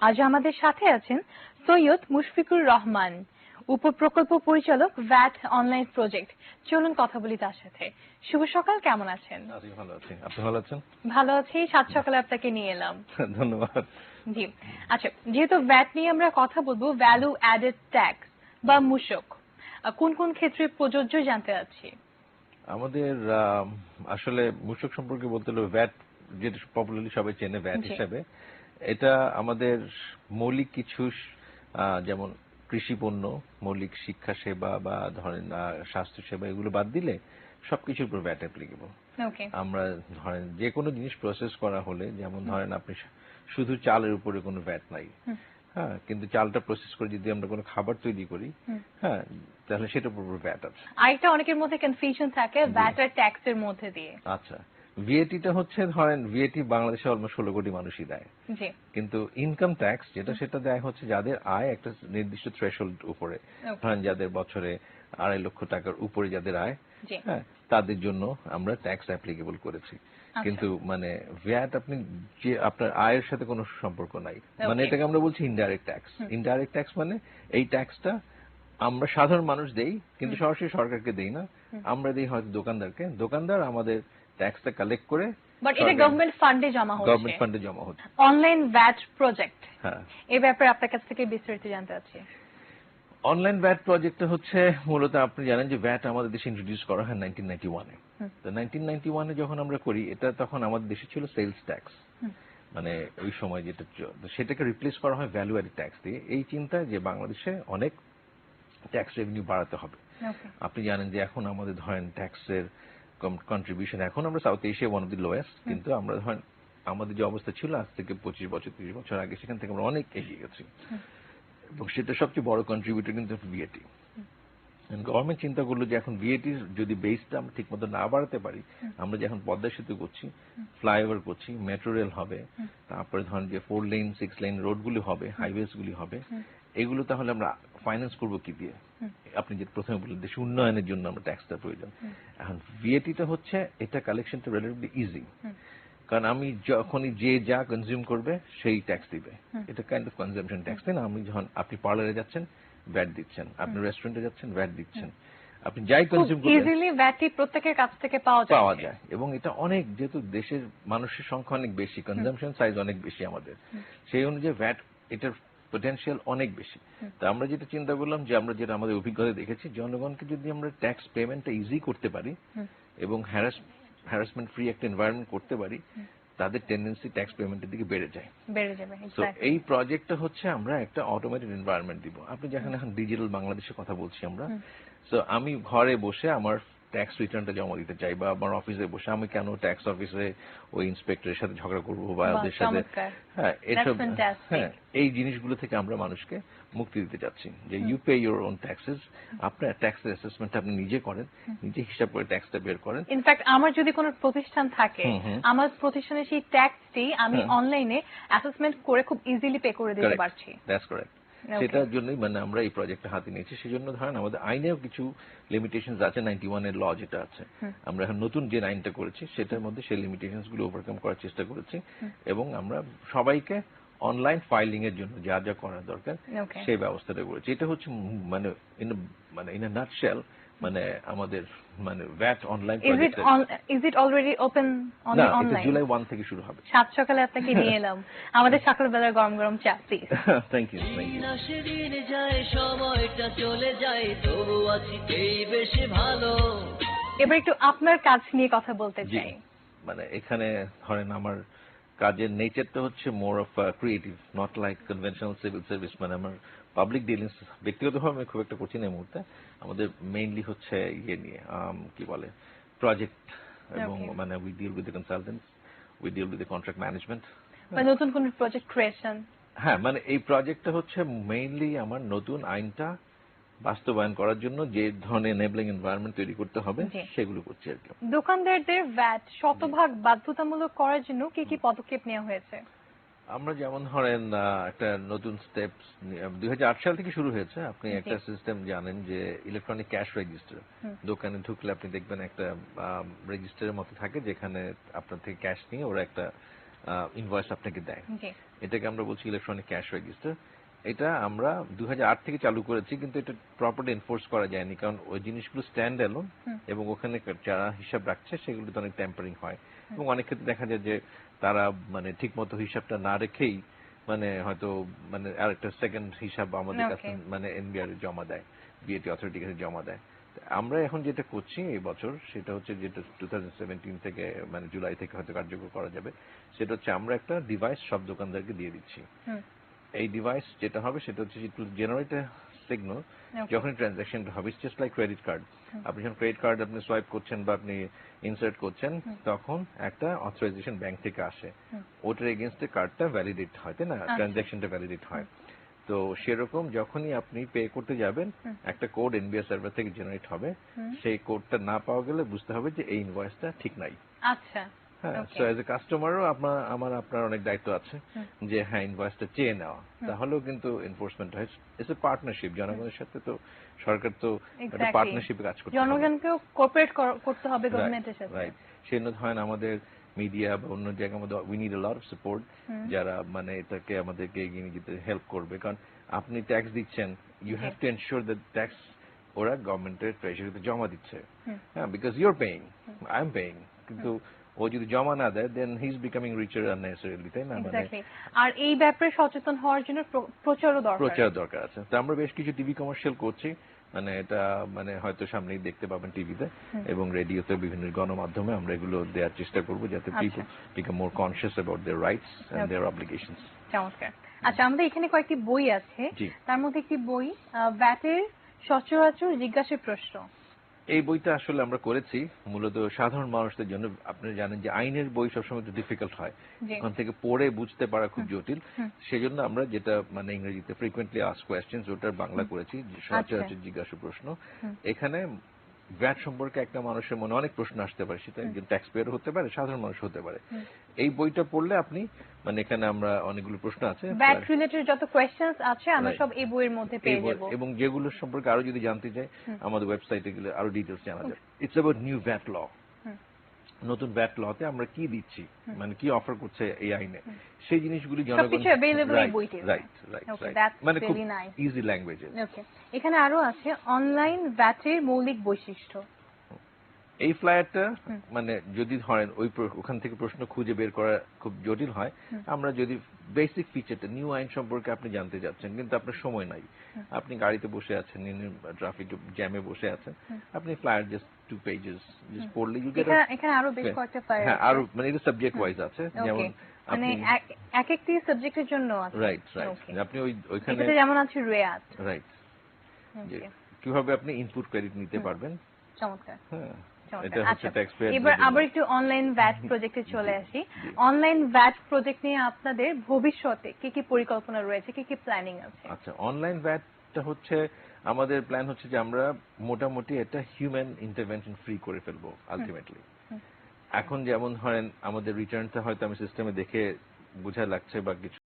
আজ আমাদের সাথে আছেন সৈয়দ মুশফিকুর রহমান, উপপ্রকল্প পরিচালক ভ্যাট অনলাইন প্রজেক্ট। চলুন কথা বলি তার সাথে। শুভ সকাল, কেমন আছেন? ভালো আছি, আপনি ভালো আছেন? ভালো আছি, সাত সকালে আপনাকে নিয়ে এলাম। ধন্যবাদ। জি, আচ্ছা, যেহেতু ভ্যাট নিয়ে আমরা কথা বলবো, ভ্যালু অ্যাডেড ট্যাক্স বা মূসক কোন কোন ক্ষেত্রে প্রযোজ্য জানতে চাচ্ছি। আমাদের আসলে মূসক সম্পর্কে বলতে হলে ভ্যাট, যেটা পপুলারলি সবাই চেনে ভ্যাট হিসাবে, এটা আমাদের মৌলিক কিছু যেমন কৃষি পণ্য, মৌলিক শিক্ষা সেবা বা ধরেন স্বাস্থ্য সেবা, এগুলো বাদ দিলে সবকিছুর উপর ভ্যাট অ্যাপ্লিকেবল। আমরা ধরেন যে কোনো জিনিস প্রসেস করা হলে, যেমন ধরেন আপনি শুধু চালের উপরে কোনো ভ্যাট নাই, হ্যাঁ, কিন্তু চালটা প্রসেস করে যদি আমরা কোনো খাবার তৈরি করি, হ্যাঁ, তাহলে সেটার উপর ভ্যাট আছে। আরেকটা অনেকের মধ্যে কনফিউশন থাকে ভ্যাট আর ট্যাক্স এর মধ্যে দিয়ে। আচ্ছা, ভিএটিটা হচ্ছে ধরেন ভিএটি বাংলাদেশে অলমোস্ট 16 কোটি মানুষই দেয়, কিন্তু ইনকাম ট্যাক্স যেটা সেটা দেয় হচ্ছে যাদের আয় একটা নির্দিষ্ট থ্রেশহোল্ড উপরে, ধরেন যাদের বছরে 2.5 লক্ষ টাকার উপরে যাদের আয়, হ্যাঁ, তাদের জন্য আমরা ট্যাক্স অ্যাপ্লিকেবল করেছি। কিন্তু মানে ভ্যাট আপনি যে আপনার আয়ের সাথে কোনো সম্পর্ক নাই, মানে এটাকে আমরা বলছি ইনডাইরেক্ট ট্যাক্স। ইনডাইরেক্ট ট্যাক্স মানে এই ট্যাক্সটা আমরা সাধারণ মানুষ দেই, কিন্তু সরাসরি সরকারকে দেই না, আমরা দেই হয়তো দোকানদারকে, দোকানদার আমাদের ট্যাক্সটা কালেক্ট করে, বাট এটা গভর্নমেন্ট ফান্ডে জমা হচ্ছে। গভর্নমেন্ট ফান্ডে জমা হচ্ছে। অনলাইন ভ্যাট প্রজেক্ট, হ্যাঁ, এই ব্যাপারে আপনার কাছ থেকে বিস্তারিত জানতে চাচ্ছি। অনলাইন ভ্যাট প্রজেক্টটা হচ্ছে মূলত আপনি জানেন যে ভ্যাট আমাদের দেশে ইন্ট্রোডিউস করা হয় 1991-এ। তো 1991-এ যখন আমরা করি এটা, তখন আমাদের দেশে ছিল সেলস ট্যাক্স, মানে ওই সময় যেটা, সেটাকে রিপ্লেস করা হয় ভ্যালু অ্যাডেড ট্যাক্স দিয়ে, এই চিন্তা যে বাংলাদেশে অনেক ট্যাক্স রেভিনিউ বাড়াতে হবে। আপনি জানেন যে এখন আমাদের ধরেন ট্যাক্সের কন্ট্রিবিউশন, এখন আমরা south Asia one of the lowest, কিন্তু আমরা ধরেন আমাদের যে অবস্থা ছিল আজ থেকে 25 বছর 30 বছর আগে, সেখান থেকে আমরা অনেক এগিয়ে গেছি, এবং সেটা সবচেয়ে বড় কন্ট্রিবিউটর কিন্তু ভিএটি। গভর্নমেন্ট চিন্তা করলো যে এখন ভিএটির যদি বেসটা আমরা ঠিক মতো না বাড়াতে পারি, আমরা যে এখন পদ্মা সেতু করছি, ফ্লাইওভার করছি, মেট্রো রেল হবে, তারপরে ধরেন যে 4 লেন 6 লেন রোডগুলি হবে, হাইওয়েজ গুলি হবে, এগুলো তাহলে আমরা ফাইন্যান্স করবো কি দিয়ে? আপনি যে প্রথমে বললেন দেশ উন্নয়নের জন্য আমরা ট্যাক্সটা প্রয়োজন। এখন ভিএটিটা হচ্ছে, এটা কালেকশনটা রিলেটিভলি ইজি, কারণ আমি যখনই যে যা কনজিউম করবে সেই ট্যাক্স দিবে, এটা কাইন্ড অফ কনজাম্পশন ট্যাক্স, তাই না? আমি যখন আপনি পার্লারে যাচ্ছেন ভ্যাট দিচ্ছেন, আপনি রেস্টুরেন্টে যাচ্ছেন ভ্যাট দিচ্ছেন, আপনি যাই কনজিউম করবেন ইজিলি ভ্যাট প্রত্যেকের কাছ থেকে পাওয়া যায়। এবং এটা অনেক, যেহেতু দেশের মানুষের সংখ্যা অনেক বেশি, কনজাম্পশন সাইজ অনেক বেশি আমাদের, সেই অনুযায়ী ভ্যাট এটার পটেনশিয়াল অনেক বেশি। তো আমরা যেটা চিন্তা করলাম যে আমরা যেটা আমাদের অভিজ্ঞতা দেখেছি, জনগণকে যদি আমরা ট্যাক্স পেমেন্টটা ইজি করতে পারি এবং হ্যারাসমেন্ট ফ্রি একটা এনভায়রনমেন্ট করতে পারি, তাদের টেন্ডেন্সি ট্যাক্স পেমেন্টের দিকে বেড়ে যাবে। তো এই প্রজেক্টটা হচ্ছে আমরা একটা অটোমেটেড এনভায়রনমেন্ট দিব। আপনি যখন এখন ডিজিটাল বাংলাদেশের কথা বলছি আমরা, তো আমি ঘরে বসে আমার ট্যাক্স রিটার্নটা জমা দিতে চাই, বা আমার অফিসে বসে আমি কেন ট্যাক্স অফিসে ওই ইন্সপেক্টরের সাথে ঝগড়া করবো বা ওদের সাথে, হ্যাঁ, এসব, হ্যাঁ, এই জিনিসগুলো থেকে আমরা মানুষকে মুক্তি দিতে চাচ্ছি, যে you pay your own taxes, আপনার ট্যাক্সের অ্যাসেসমেন্টটা আপনি নিজে করেন, নিজে হিসাব করে ট্যাক্সটা বের করেন। ইনফ্যাক্ট আমার যদি কোনো প্রতিষ্ঠান থাকে, আমার প্রতিষ্ঠানের সেই ট্যাক্সটি আমি অনলাইনে অ্যাসেসমেন্ট করে খুব ইজিলি পে করে দিতে পারছি। That's correct. সেটার জন্যই মানে আমরা এই প্রজেক্টটা হাতে নিয়েছি। সেজন্য ধরেন আমাদের আইনেও কিছু লিমিটেশনস আছে, 91 এর ল যেটা আছে, আমরা এখন নতুন যে আইনটা করেছি সেটার মধ্যে সেই লিমিটেশনস গুলো ওভারকাম করার চেষ্টা করেছি, এবং আমরা সবাইকে অনলাইন ফাইলিং এর জন্য যা যা করা দরকার সেই ব্যবস্থাটা করেছি। এটা হচ্ছে মানে ইন আ নাটশেল, মানে আমাদের মানে VAT online project. Is it already open online? এটা জুলাই 1 থেকে শুরু হবে। সাত সকালে আপনাকে নিয়ে এলাম, আমাদের সকালবেলার গরম গরম চা please. Thank you, thank you. দিন যায় সময়টা চলে যায়, তবু আছি এই বেশি ভালো। এবার একটু আপনার কাজ নিয়ে কথা বলতে চাই। মানে এখানে ধরেন আমার কাজের নেচারটা হচ্ছে more of creative, not like conventional civil service. মানে আমার পাবলিক ডিলিংস ব্যক্তিগতভাবে আমি খুব একটা করছি না এই মুহূর্তে। আমাদের মেইনলি হচ্ছে ইয়ে নিয়ে, কি বলে, প্রজেক্ট, এবং মানে we deal with the consultants, we deal with the contract management, নতুন কোন প্রজেক্ট ক্রিয়েশন। হ্যাঁ, মানে এই প্রজেক্টটা হচ্ছে মেইনলি আমার নতুন আইনটা বাস্তবায়ন করার জন্য যে ধরনের এনেবলিং এনভায়রনমেন্ট তৈরি করতে হবে সেগুলো করছি আর কি। দোকানদারদের ভ্যাট শতভাগ বাধ্যতামূলক করার জন্য কি কি পদক্ষেপ নেওয়া হয়েছে? আমরা যেমন ধরেন একটা নতুন স্টেপ 2008 সাল থেকে শুরু হয়েছে। আপনি একটা সিস্টেম জানেন যে ইলেকট্রনিক ক্যাশ রেজিস্টার, দোকানে ঢুকলে আপনি দেখবেন একটা রেজিস্টারের মতো থাকে যেখানে আপনার থেকে ক্যাশ নিয়ে ওরা একটা ইনভয়েস আপনাকে দেয়। এটাকে আমরা বলছি ইলেকট্রনিক ক্যাশ রেজিস্টার। এটা আমরা 2008 থেকে চালু করেছি, কিন্তু এটা প্রপারলি এনফোর্স করা যায়নি, কারণ ওই জিনিসগুলো স্ট্যান্ড অ্যালোন এবং ওখানে যারা হিসাব রাখছে সেগুলোতে অনেক ট্যাম্পারিং হয় এবং অনেক ক্ষেত্রে দেখা যায় যে তারা মানে ঠিক মতো হিসাবটা না রেখেই মানে হয়তো মানে আরেকটা সেকেন্ড হিসাব আমাদের কাছে মানে এনবিআর জমা দেয়, বিএটি অথরিটির কাছে জমা দেয়। আমরা এখন যেটা করছি এই বছর সেটা হচ্ছে যেটা 2017 থেকে মানে জুলাই থেকে হয়তো কার্যকর করা যাবে, সেটা হচ্ছে আমরা একটা ডিভাইস সব দোকানদারকে দিয়ে দিচ্ছি। এই ডিভাইস যেটা হবে সেটা হচ্ছে it will generate A signal যখন ট্রানজাকশনটা হবে, it's just like credit card. আপনি যখন ক্রেডিট কার্ড আপনি সোয়াইপ করছেন বা আপনি ইনসার্ট করছেন তখন একটা অথরাইজেশন ব্যাংক থেকে আসে, ওটার এগেইনস্টে কার্ডটা ভ্যালিডেট হয়, তাই না, ট্রানজাকশনটা ভ্যালিডেট হয়। তো সেরকম যখনই আপনি পে করতে যাবেন একটা কোড এনবিআর সার্ভার থেকে জেনারেট হবে, সেই কোডটা না পাওয়া গেলে বুঝতে হবে যে এই ইনভয়েসটা ঠিক নাই। আচ্ছা, হ্যাঁ, সো অ্যাজ এ কাস্টমারও আপনার অনেক দায়িত্ব আছে যে হ্যাঁ ইনভয়েসটা চেয়ে নেওয়া, তাহলেও কিন্তু এনফোর্সমেন্ট হয়। ইটস এ পার্টনারশিপ, জনগণের সাথে তো সরকার তো একটা পার্টনারশিপে কাজ করতে হবে, জনগণকেও কোঅপারেট করতে হবে গভর্নমেন্টের সাথে। রাইট, সেই জন্য হয় আমাদের মিডিয়া বা অন্য জায়গার মধ্যে we need a lot of support, যারা মানে এটাকে আমাদেরকে এগিয়ে নিয়ে যেতে হেল্প করবে। কারণ আপনি ট্যাক্স দিচ্ছেন, you have to ensure that tax ওরা গভর্নমেন্টের ট্রেজারিতে জমা দিচ্ছে, হ্যাঁ, because you are paying, I am paying, কিন্তু ও যদি জমা না দেয় then he is becoming richer unnecessarily, তাই না? এক্স্যাক্টলি। আর এই ব্যাপারে সচেতন হওয়ার জন্য প্রচার দরকার আছে। তো আমরা বেশ কিছু টিভি কমার্শিয়াল করছি, মানে এটা মানে হয়তো সামনেই দেখতে পাবেন টিভিতে এবং রেডিওতে, বিভিন্ন গণমাধ্যমে আমরা এগুলো দেওয়ার চেষ্টা করব যাতে people become more conscious about their rights and their obligations. চমৎকার। আচ্ছা, আমাদের এখানে কয়েকটি বই আছে, তার মধ্যে একটি বই ভ্যাটের সচরাচর জিজ্ঞাসা প্রশ্ন। এই বইটা আসলে আমরা করেছি মূলত সাধারণ মানুষদের জন্য। আপনি জানেন যে আইনের বই সবসময় একটু ডিফিকাল্ট হয়, ওখান থেকে পড়ে বুঝতে পারা খুব জটিল, সেজন্য আমরা যেটা মানে ইংরেজিতে ফ্রিকুয়েন্টলি আস্কড কোয়েশ্চেনস ওটার বাংলা করেছি সচরাচর জিজ্ঞাসা প্রশ্ন। এখানে ভ্যাট সম্পর্কে একটা মানুষের মনে অনেক প্রশ্ন আসতে পারে, সেটা একজন ট্যাক্স পেয়ার হতে পারে, সাধারণ মানুষ হতে পারে। এই বইটা পড়লে আপনি মানে এখানে আমরা অনেকগুলো প্রশ্ন আছে, ভ্যাট রিলেটেড যত কোয়েশ্চেনস আছে আমরা সব এই বইয়ের মধ্যে পেয়ে যাব, এবং যেগুলো সম্পর্কে আরো যদি জানতে চাই আমাদের ওয়েবসাইটে গেলে আরো ডিটেইলস জানা যাবে। ইটস অ্যাবাউট নিউ ভ্যাট ল, নতুন ভ্যাট লতে আমরা কি দিচ্ছি, মানে কি অফার করছে এই আইনে, সেই জিনিসগুলি জনগণ রাইট মানে খুব ইজি ল্যাঙ্গুয়েজে। ওকে, এখানে আরো আছে অনলাইন ভ্যাটের মৌলিক বৈশিষ্ট্য। এই ফ্লায়ারটা মানে যদি ধরেন ওখান থেকে প্রশ্ন খুঁজে বের করা খুব জটিল হয়, আমরা যদি বেসিক ফিচারটা নিউ আইন সম্পর্কে আপনি জানতে যাচ্ছেন কিন্তু আপনার সময় নাই, আপনি গাড়িতে বসে আছেন, ট্রাফিক জ্যামে বসে আছেন, আপনি ফ্লায়ার জাস্ট 2 পেজেস জাস্ট পড়লে ইউ গেট। এখানে আরো বেশ কয়েকটা ফ্লায়ার আছে, হ্যাঁ আরো মানে এটা সাবজেক্ট ওয়াইজ আছে, যেমন মানে এক একটি সাবজেক্টের জন্য আছে। রাইট, আপনি ওইখানে যেমন আছে রেয়াত, রাইট, কিভাবে আপনি ইনপুট ক্রেডিট নিতে পারবেন। চমৎকার। হ্যাঁ, আচ্ছা, এবার আবার একটু অনলাইন ভ্যাট প্রজেক্টে চলে আসি। অনলাইন ভ্যাট প্রজেক্ট নিয়ে আপনাদের ভবিষ্যতে কি কি পরিকল্পনা রয়েছে, কি কি প্ল্যানিং আছে? আচ্ছা, অনলাইন ভ্যাটটা হচ্ছে আমাদের প্ল্যান হচ্ছে যে আমরা মোটামুটি একটা হিউম্যান ইন্টারভেনশন ফ্রি করে ফেলবো আলটিমেটলি। এখন যেমন ধরেন আমাদের রিটার্নটা হয়তো আমি সিস্টেমে দেখে বোঝা লাগছে বা কিছু